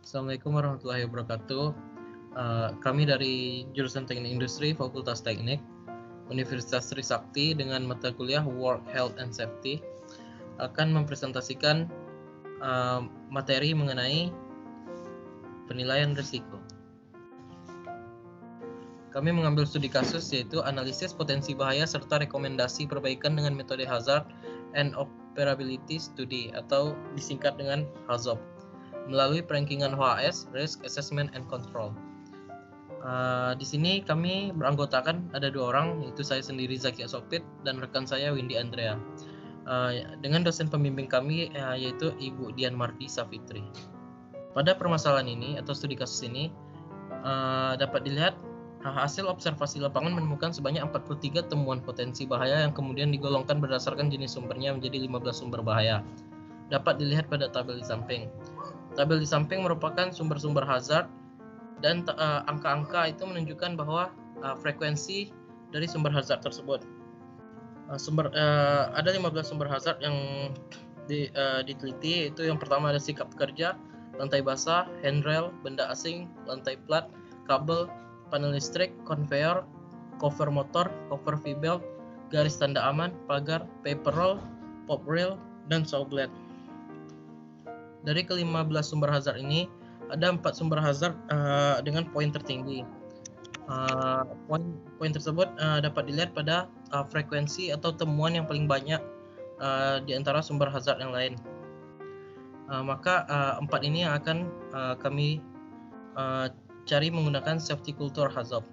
Assalamualaikum warahmatullahi wabarakatuh. Kami dari jurusan Teknik Industri, Fakultas Teknik, Universitas Trisakti dengan mata kuliah Work Health and Safety akan mempresentasikan materi mengenai penilaian risiko. Kami mengambil studi kasus yaitu analisis potensi bahaya serta rekomendasi perbaikan dengan metode Hazard and Operability Study atau disingkat dengan HAZOP melalui perankingan HAS, Risk Assessment and Control. Di sini kami beranggotakan ada 2 orang, yaitu saya sendiri Zaki Asopit dan rekan saya Windy Andrea. Dengan dosen pembimbing kami yaitu Ibu Dian Mardi Safitri. Pada permasalahan ini atau studi kasus ini dapat dilihat hasil observasi lapangan menemukan sebanyak 43 temuan potensi bahaya yang kemudian digolongkan berdasarkan jenis sumbernya menjadi 15 sumber bahaya. Dapat dilihat pada tabel di samping. Tabel di samping merupakan sumber-sumber hazard dan angka-angka itu menunjukkan bahwa frekuensi dari sumber hazard tersebut. Ada 15 sumber hazard yang diteliti, yaitu yang pertama ada sikap pekerja, lantai basah, handrail, benda asing, lantai plat, kabel, panel listrik, conveyor, cover motor, cover V-belt, garis tanda aman, pagar, paper roll, pop rail, dan saw blade. Dari ke-15 sumber hazard ini, ada 4 sumber hazard dengan poin tertinggi. Poin tersebut dapat dilihat pada frekuensi atau temuan yang paling banyak di antara sumber hazard yang lain. Maka 4 ini yang akan kami cari menggunakan safety culture HAZOP.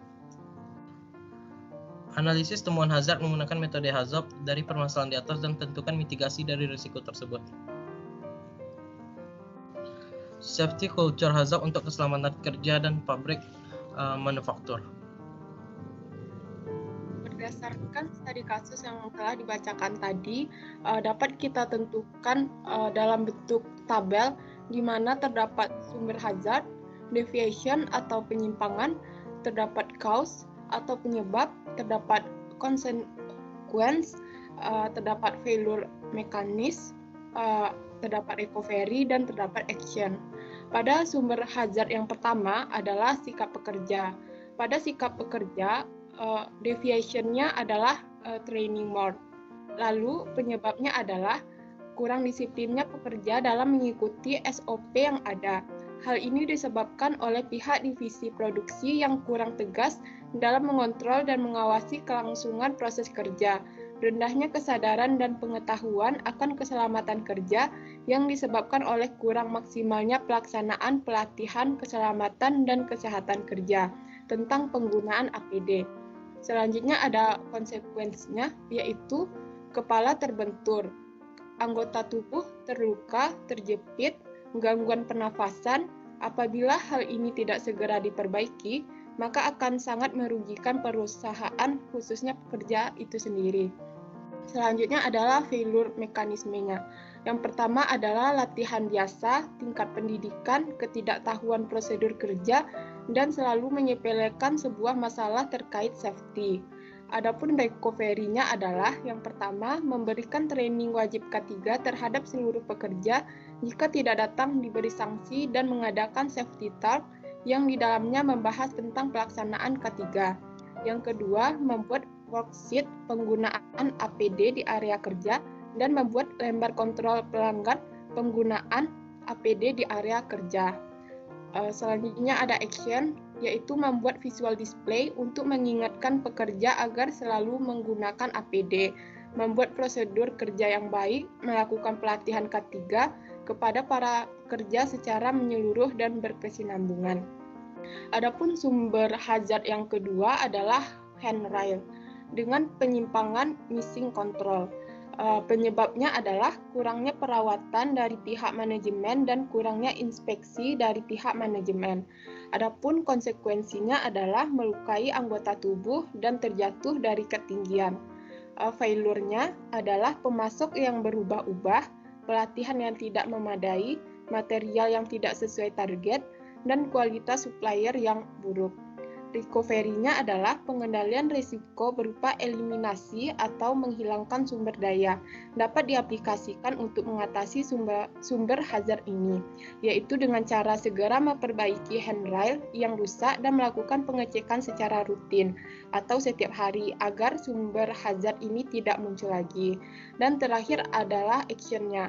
Analisis temuan hazard menggunakan metode HAZOP dari permasalahan di atas dan tentukan mitigasi dari risiko tersebut. Safety culture HAZOP untuk keselamatan kerja dan pabrik manufaktur. Berdasarkan studi kasus yang telah dibacakan tadi, dapat kita tentukan dalam bentuk tabel di mana terdapat sumber hazard, deviation atau penyimpangan, terdapat cause atau penyebab, terdapat consequence, terdapat failure mechanism, terdapat recovery, dan terdapat action. Pada sumber hazard yang pertama adalah sikap pekerja. Pada sikap pekerja, deviation-nya adalah training mode. Lalu penyebabnya adalah kurang disiplinnya pekerja dalam mengikuti SOP yang ada. Hal ini disebabkan oleh pihak divisi produksi yang kurang tegas dalam mengontrol dan mengawasi kelangsungan proses kerja. Rendahnya kesadaran dan pengetahuan akan keselamatan kerja yang disebabkan oleh kurang maksimalnya pelaksanaan pelatihan keselamatan dan kesehatan kerja tentang penggunaan APD. Selanjutnya ada konsekuensinya, yaitu kepala terbentur, anggota tubuh terluka, terjepit, gangguan pernafasan. Apabila hal ini tidak segera diperbaiki, maka akan sangat merugikan perusahaan, khususnya pekerja itu sendiri. Selanjutnya adalah failure mekanismenya. Yang pertama adalah latihan biasa, tingkat pendidikan, ketidaktahuan prosedur kerja, dan selalu menyepelekan sebuah masalah terkait safety. Adapun recovery-nya adalah yang pertama, memberikan training wajib K3 terhadap seluruh pekerja jika tidak datang diberi sanksi dan mengadakan safety talk yang di dalamnya membahas tentang pelaksanaan K3. Yang kedua, membuat worksheet penggunaan APD di area kerja dan membuat lembar kontrol pelanggan penggunaan APD di area kerja. Selanjutnya ada action, yaitu membuat visual display untuk mengingatkan pekerja agar selalu menggunakan APD, membuat prosedur kerja yang baik, melakukan pelatihan K3 kepada para pekerja secara menyeluruh dan berkesinambungan. Adapun sumber hazard yang kedua adalah handrail dengan penyimpangan missing control. Penyebabnya adalah kurangnya perawatan dari pihak manajemen dan kurangnya inspeksi dari pihak manajemen. Adapun konsekuensinya adalah melukai anggota tubuh dan terjatuh dari ketinggian. Failure-nya adalah pemasok yang berubah-ubah, pelatihan yang tidak memadai, material yang tidak sesuai target, dan kualitas supplier yang buruk. Recovery-nya adalah pengendalian risiko berupa eliminasi atau menghilangkan sumber daya. Dapat diaplikasikan untuk mengatasi sumber hazard ini, yaitu dengan cara segera memperbaiki handrail yang rusak dan melakukan pengecekan secara rutin atau setiap hari agar sumber hazard ini tidak muncul lagi. Dan terakhir adalah action-nya,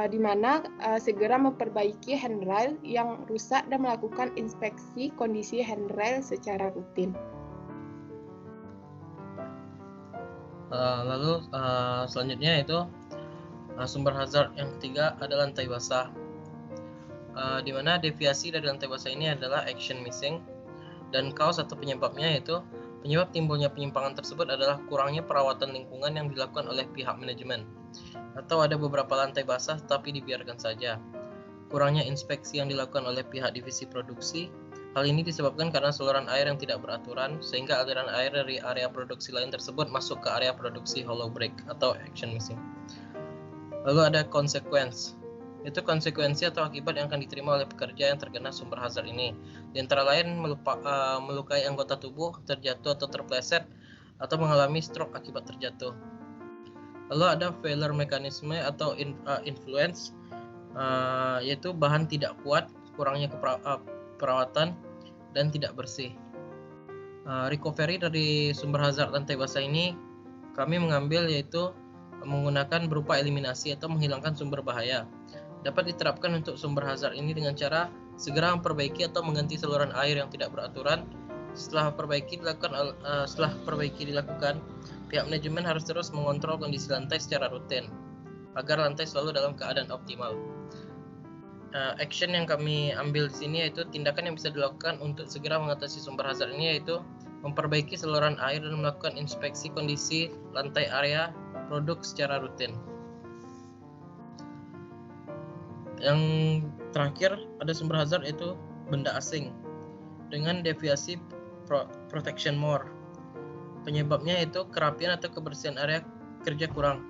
di mana segera memperbaiki handrail yang rusak dan melakukan inspeksi kondisi handrail secara rutin. Lalu selanjutnya itu sumber hazard yang ketiga ada lantai basah, di mana deviasi dari lantai basah ini adalah action missing, dan cause atau penyebabnya yaitu penyebab timbulnya penyimpangan tersebut adalah kurangnya perawatan lingkungan yang dilakukan oleh pihak manajemen, atau ada beberapa lantai basah tapi dibiarkan saja. Kurangnya inspeksi yang dilakukan oleh pihak divisi produksi. Hal ini disebabkan karena saluran air yang tidak beraturan, sehingga aliran air dari area produksi lain tersebut masuk ke area produksi hollow break atau action missing. Lalu ada konsekuensi. Itu konsekuensi atau akibat yang akan diterima oleh pekerja yang terkena sumber hazard ini. Di antara lain melukai anggota tubuh, terjatuh atau terpleset, atau mengalami stroke akibat terjatuh. Lalu ada failure mekanisme atau influence, yaitu bahan tidak kuat, kurangnya perawatan, dan tidak bersih. Recovery dari sumber hazard lantai basah ini kami mengambil yaitu menggunakan berupa eliminasi atau menghilangkan sumber bahaya. Dapat diterapkan untuk sumber hazard ini dengan cara segera memperbaiki atau mengganti saluran air yang tidak beraturan. Setelah perbaiki dilakukan, pihak manajemen harus terus mengontrol kondisi lantai secara rutin agar lantai selalu dalam keadaan optimal. Action yang kami ambil di sini yaitu tindakan yang bisa dilakukan untuk segera mengatasi sumber hazard ini, yaitu memperbaiki saluran air dan melakukan inspeksi kondisi lantai area produk secara rutin. Yang terakhir ada sumber hazard yaitu benda asing dengan deviasi protection more. Penyebabnya yaitu kerapian atau kebersihan area kerja kurang.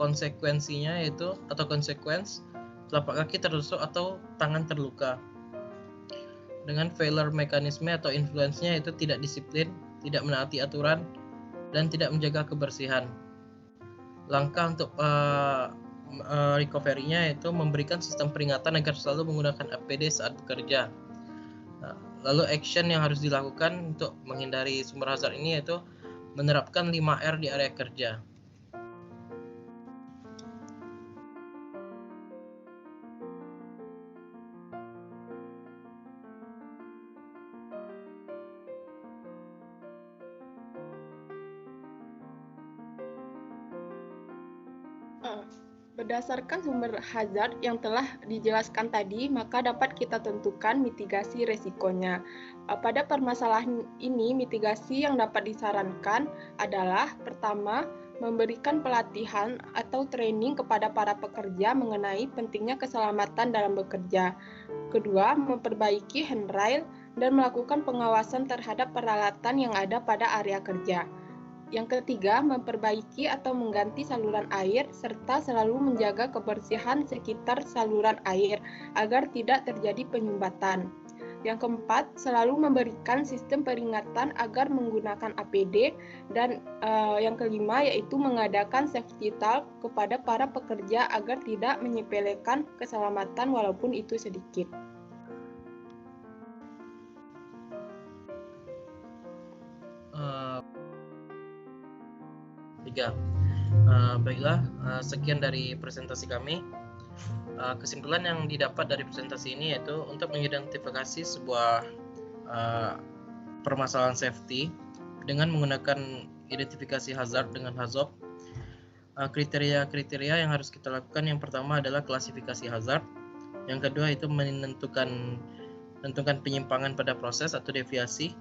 Konsekuensinya yaitu atau konsekuensi telapak kaki tertusuk atau tangan terluka. Dengan failure mekanisme atau influence-nya yaitu tidak disiplin, tidak menaati aturan, dan tidak menjaga kebersihan. Langkah untuk recovery-nya yaitu memberikan sistem peringatan agar selalu menggunakan APD saat bekerja. Lalu action yang harus dilakukan untuk menghindari sumber hazard ini yaitu menerapkan 5R di area kerja. Berdasarkan sumber hazard yang telah dijelaskan tadi, maka dapat kita tentukan mitigasi resikonya. Pada permasalahan ini, mitigasi yang dapat disarankan adalah pertama, memberikan pelatihan atau training kepada para pekerja mengenai pentingnya keselamatan dalam bekerja. Kedua, memperbaiki handrail dan melakukan pengawasan terhadap peralatan yang ada pada area kerja. Yang ketiga, memperbaiki atau mengganti saluran air serta selalu menjaga kebersihan sekitar saluran air agar tidak terjadi penyumbatan. Yang keempat, selalu memberikan sistem peringatan agar menggunakan APD. Dan yang kelima, yaitu mengadakan safety talk kepada para pekerja agar tidak menyepelekan keselamatan walaupun itu sedikit. Baiklah, sekian dari presentasi kami. Kesimpulan yang didapat dari presentasi ini yaitu untuk mengidentifikasi sebuah permasalahan safety dengan menggunakan identifikasi hazard dengan HAZOP. Kriteria-kriteria yang harus kita lakukan, yang pertama adalah klasifikasi hazard, yang kedua itu menentukan penyimpangan pada proses atau deviasi,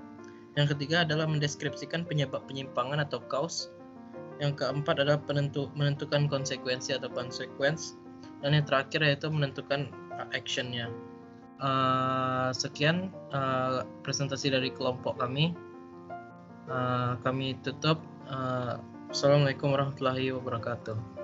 yang ketiga adalah mendeskripsikan penyebab penyimpangan atau cause, yang keempat adalah menentukan konsekuensi atau consequence, dan yang terakhir yaitu menentukan action-nya. Sekian presentasi dari kelompok kami. Kami tutup. Assalamualaikum warahmatullahi wabarakatuh.